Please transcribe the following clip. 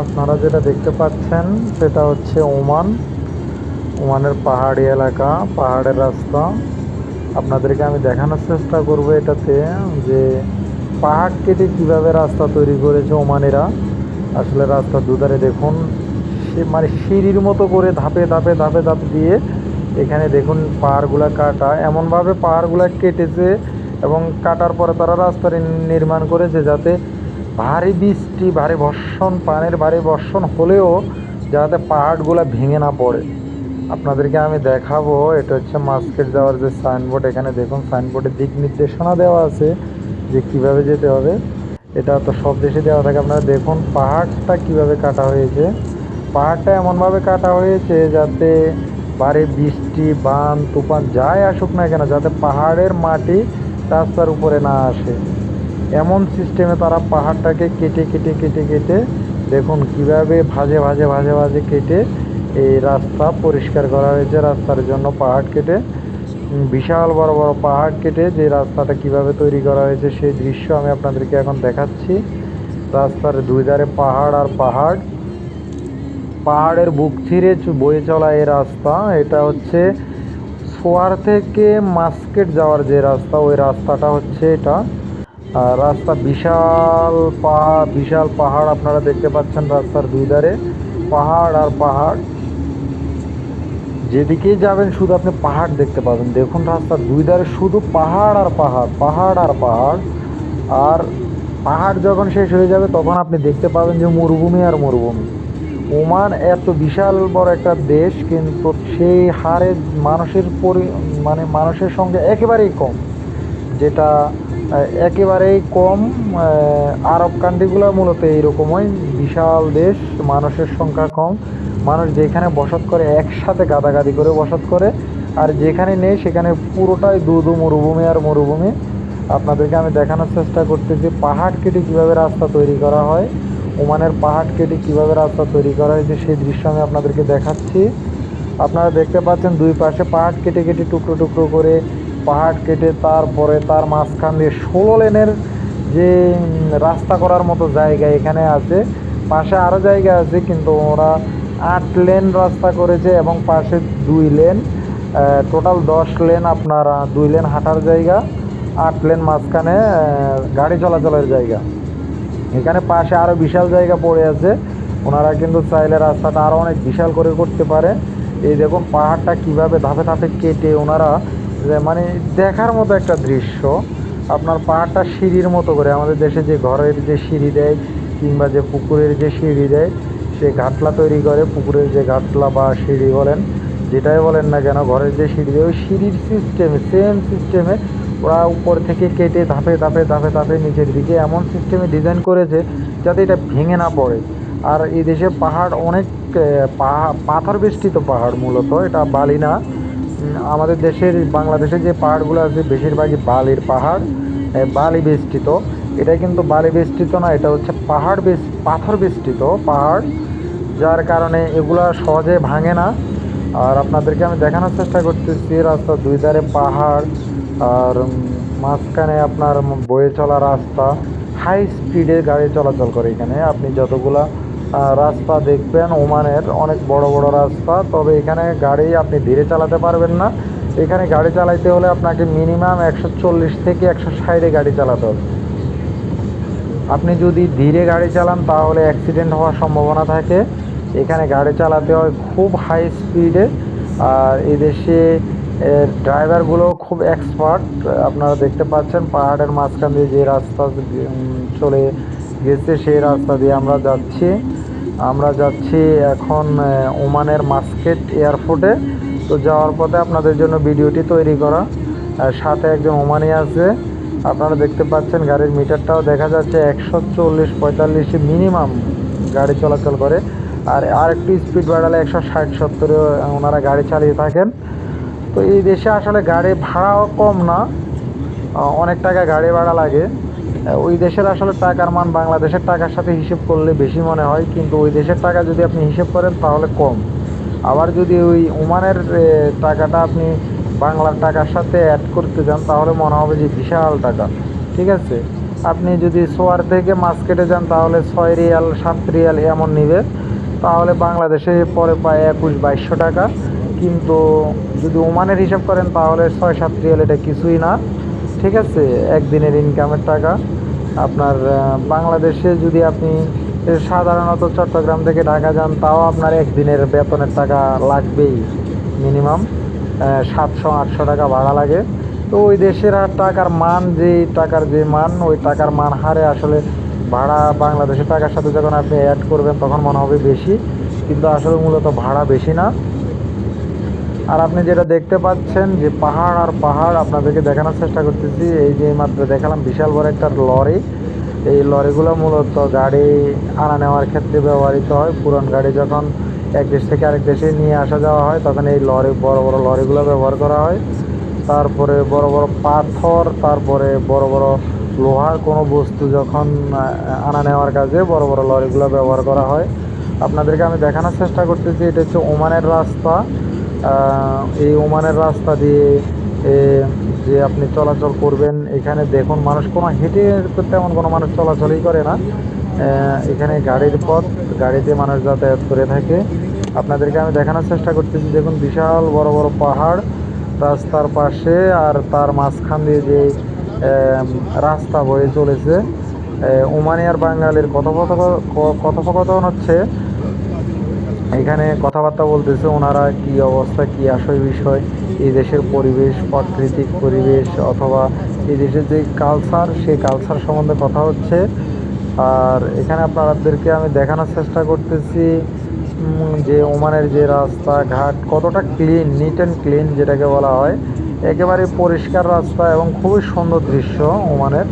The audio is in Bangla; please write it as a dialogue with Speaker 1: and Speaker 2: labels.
Speaker 1: আপনারা যেটা দেখতে পাচ্ছেন সেটা হচ্ছে ওমানের পাহাড়ি এলাকা, পাহাড়ের রাস্তা। আপনাদেরকে আমি দেখানোর চেষ্টা করব এটাতে যে পাহাড় কেটে কীভাবে রাস্তা তৈরি করেছে ওমানিরা। আসলে রাস্তার দুধারে দেখুন, সে মানে সিঁড়ির মতো করে ধাপে ধাপে ধাপে ধাপে দিয়ে এখানে দেখুন পাহাড়গুলা কাটা, এমনভাবে পাহাড়গুলা কেটেছে এবং কাটার পরে তারা রাস্তা নির্মাণ করেছে যাতে ভারী বৃষ্টি, ভারী বর্ষণ, পানির ভারী বর্ষণ হলেও যাতে পাহাড়গুলা ভেঙে না পড়ে। আপনাদেরকে আমি দেখাবো, এটা হচ্ছে মাস্কেট যাওয়ার যে সাইনবোর্ড। এখানে দেখুন সাইনবোর্ডে দিক নির্দেশনা দেওয়া আছে যে কিভাবে যেতে হবে। এটা তো সব দেশে দেওয়া থাকে। আপনারা দেখুন পাহাড়টা কিভাবে কাটা হয়েছে। পাহাড়টা এমনভাবে কাটা হয়েছে যাতে ভারী বৃষ্টি, বান, তুফান যাই আসুক না কেন যাতে পাহাড়ের মাটি রাস্তার উপরে না আসে, এমন সিস্টেমে তারা পাহাড়টাকে কেটে কেটে কেটে কেটে দেখুন কিভাবে ভাজে ভাজে ভাজে ভাজে কেটে এই রাস্তা পরিষ্কার করা হয়েছে। রাস্তার জন্য পাহাড় কেটে, বিশাল বড় বড় পাহাড় কেটে যে রাস্তাটা কিভাবে তৈরি করা হয়েছে সেই দৃশ্য আমি আপনাদেরকে এখন দেখাচ্ছি। রাস্তার দুই ধারে পাহাড় আর পাহাড়, পাহাড়ের বুক ছিঁড়ে বয়ে চলা এই রাস্তা। এটা হচ্ছে সোয়ার থেকে মাস্কেট যাওয়ার যে রাস্তা, ওই রাস্তাটা হচ্ছে এটা। আর রাস্তা বিশাল পাহাড়, বিশাল পাহাড় আপনারা দেখতে পাচ্ছেন রাস্তার দুই ধারে পাহাড় আর পাহাড়। যেদিকেই যাবেন শুধু আপনি পাহাড় দেখতে পাবেন। দেখুন রাস্তার দুই ধারে শুধু পাহাড় আর পাহাড়, পাহাড় আর পাহাড়। আর পাহাড় যখন শেষ হয়ে যাবে তখন আপনি দেখতে পাবেন যে মরুভূমি আর মরুভূমি। ওমান এত বিশাল বড় একটা দেশ, কিন্তু সেই হারে মানুষের মানে মানুষের সংখ্যা একেবারেই কম, যেটা একেবারেই কম। আরব কান্ট্রিগুলো মূলত এইরকমই, বিশাল দেশ, মানুষের সংখ্যা কম। মানুষ যেখানে বসত করে একসাথে গাদাগাদি করে বসত করে, আর যেখানে নেই সেখানে পুরোটাই দু মরুভূমি আর মরুভূমি। আপনাদেরকে আমি দেখানোর চেষ্টা করতেছি পাহাড় কেটে কীভাবে রাস্তা তৈরি করা হয়। ওমানের পাহাড় কেটে কীভাবে রাস্তা তৈরি করা হয়েছে সেই দৃশ্য আমি আপনাদেরকে দেখাচ্ছি। আপনারা দেখতে পাচ্ছেন দুই পাশে পাহাড় কেটে কেটে টুকরো টুকরো করে পাহাড় কেটে তারপরে তার মাঝখান দিয়ে 16 লেনের যে রাস্তা করার মতো জায়গা এখানে আছে। পাশে আরও জায়গা আছে কিন্তু ওরা 8 লেন রাস্তা করেছে এবং পাশে 2 লেন, টোটাল 10 লেন। আপনার 2 লেন হাঁটার জায়গা, 8 লেন মাঝখানে গাড়ি চলাচলের জায়গা। এখানে পাশে আরও বিশাল জায়গা পড়ে আছে, ওনারা কিন্তু চাইলে রাস্তাটা আরও অনেক বিশাল করে করতে পারে। এই দেখুন পাহাড়টা কিভাবে ধাপে ধাপে কেটে ওনারা মানে দেখার মতো একটা দৃশ্য। আপনার পাহাড়টা সিঁড়ির মতো করে, আমাদের দেশে যে ঘরের যে সিঁড়ি দেয় কিংবা যে পুকুরের যে সিঁড়ি দেয়, সে ঘাটলা তৈরি করে, পুকুরের যে ঘাটলা বা সিঁড়ি বলেন যেটাই বলেন না কেন, ঘরের যে সিঁড়ি দেয় ওই সিঁড়ির সিস্টেমে, সেম সিস্টেমে ওরা উপর থেকে কেটে ধাপে ধাপে ধাপে ধাপে নিচের দিকে এমন সিস্টেমে ডিজাইন করেছে যাতে এটা ভেঙে না পড়ে। আর এই দেশে পাহাড় অনেক পাথর বেষ্টিত পাহাড়, মূলত এটা বালি না। আমাদের দেশের বাংলাদেশে যে পাহাড়গুলো আছে বেশিরভাগই বালির পাহাড়, বালি বেষ্টিত। এটা কিন্তু বালি বেষ্টিত না, এটা হচ্ছে পাথর বেষ্টিত পাহাড়, যার কারণে এগুলা সহজে ভাঙে না। আর আপনাদেরকে আমি দেখানোর চেষ্টা করতেছি রাস্তার দুই ধারে পাহাড় আর মাঝখানে আপনার বয়ে চলা রাস্তা, হাই স্পিডে গাড়ি চলাচল করে এখানে। আপনি যতগুলা রাস্তা দেখবেন ওমানের অনেক বড় বড় রাস্তা, তবে এখানে গাড়ি আপনি ধীরে চালাতে পারবেন না। এখানে গাড়ি চালাইতে হলে আপনাকে মিনিমাম 140 থেকে 160-এ গাড়ি চালাতে হবে। আপনি যদি ধীরে গাড়ি চালান তাহলে অ্যাক্সিডেন্ট হওয়ার সম্ভাবনা থাকে। এখানে গাড়ি চালাতে হয় খুব হাই স্পিডে। আর এই দেশে ড্রাইভারগুলো খুব এক্সপার্ট। আপনারা দেখতে পাচ্ছেন পাহাড়ের মাঝখান দিয়ে যে রাস্তা চলে গেছে সেই রাস্তা দিয়ে আমরা যাচ্ছি এখন ওমানের মাস্কেট এয়ারপোর্টে। তো যাওয়ার পথে আপনাদের জন্য ভিডিওটি তৈরি করা। সাথে একজন ওমানি আছে, আপনারা দেখতে পাচ্ছেন গাড়ির মিটারটাও দেখা যাচ্ছে 140-45 মিনিমাম গাড়ি চলাচল করে। আর একটু স্পিড বাড়ালে 160-70-এ ওনারা গাড়ি চালিয়ে থাকেন। তো এই দেশে আসলে গাড়ি ভাড়াও কম না, অনেক টাকা গাড়ি ভাড়া লাগে। ওই দেশের আসলে টাকার মান বাংলাদেশের টাকার সাথে হিসেব করলে বেশি মনে হয়, কিন্তু ওই দেশের টাকা যদি আপনি হিসেব করেন তাহলে কম। আবার যদি ওই ওমানের টাকাটা আপনি বাংলার টাকার সাথে অ্যাড করতে যান তাহলে মনে হবে যে বিশাল টাকা। ঠিক আছে, আপনি যদি সোয়ার থেকে মাস্কেটে যান তাহলে 6 রিয়াল 7 রিয়াল এমন নিবে, তাহলে বাংলাদেশে পরে পায় 21-2200 টাকা। কিন্তু যদি ওমানের হিসাব করেন তাহলে 6-7 রিয়াল এটা কিছুই না। ঠিক আছে, একদিনের ইনকামের টাকা। আপনার বাংলাদেশে যদি আপনি সাধারণত চট্টগ্রাম থেকে ঢাকা যান তাও আপনার একদিনের বেতনের টাকা লাগবেই, মিনিমাম 700-800 টাকা ভাড়া লাগে। তো ওই দেশের আর টাকার মান, টাকার যে মান, ওই টাকার মান হারে আসলে ভাড়া বাংলাদেশের টাকার সাথে যখন আপনি অ্যাড করবেন তখন মনে হবে বেশি, কিন্তু আসলে মূলত ভাড়া বেশি না। আর আপনি যেটা দেখতে পাচ্ছেন যে পাহাড় আর পাহাড়, আপনাদেরকে দেখানোর চেষ্টা করতেছি। এই যে মাত্র দেখালাম বিশাল বড় একটা লরি। এই লরিগুলো মূলত গাড়ি আনা নেওয়ার ক্ষেত্রে ব্যবহৃত হয়। পুরান গাড়ি যখন এক দেশ থেকে আরেক দেশে নিয়ে আসা যাওয়া হয় তখন এই বড় বড় লরিগুলো ব্যবহার করা হয়। তারপরে বড় বড় পাথর, তারপরে বড় বড় লোহার কোনো বস্তু যখন আনা নেওয়ার কাজে বড় বড় লরিগুলো ব্যবহার করা হয়। আপনাদেরকে আমি দেখানোর চেষ্টা করতেছি, এটা হচ্ছে ওমানের রাস্তা। এই ওমানের রাস্তা দিয়ে যে আপনি চলাচল করবেন, এখানে দেখুন মানুষ কোনো হেঁটে তেমন কোনো মানুষ চলাচলই করে না। এখানে গাড়ির পথ, গাড়িতে মানুষ যাতায়াত করে থাকে। আপনাদেরকে আমি দেখানোর চেষ্টা করতেছি, দেখুন বিশাল বড় বড় পাহাড় রাস্তার পাশে, আর তার মাঝখান দিয়ে যে রাস্তা বয়ে চলেছে। ওমানি আর বাঙালির কথোপকথন হচ্ছে, এখানে কথাবার্তা বলতেছে ওনারা, কি অবস্থা, কি আসল বিষয়, এই দেশের পরিবেশ, প্রাকৃতিক পরিবেশ অথবা এই দেশের যে কালচার, সেই কালচার সম্বন্ধে কথা হচ্ছে। আর এখানে আপনাদেরকে আমি দেখানোর চেষ্টা করতেছি যে ওমানের যে রাস্তাঘাট কতটা ক্লিন, নিট অ্যান্ড ক্লিন যেটাকে বলা হয়, একেবারে পরিষ্কার রাস্তা এবং খুবই সুন্দর দৃশ্য ওমানের।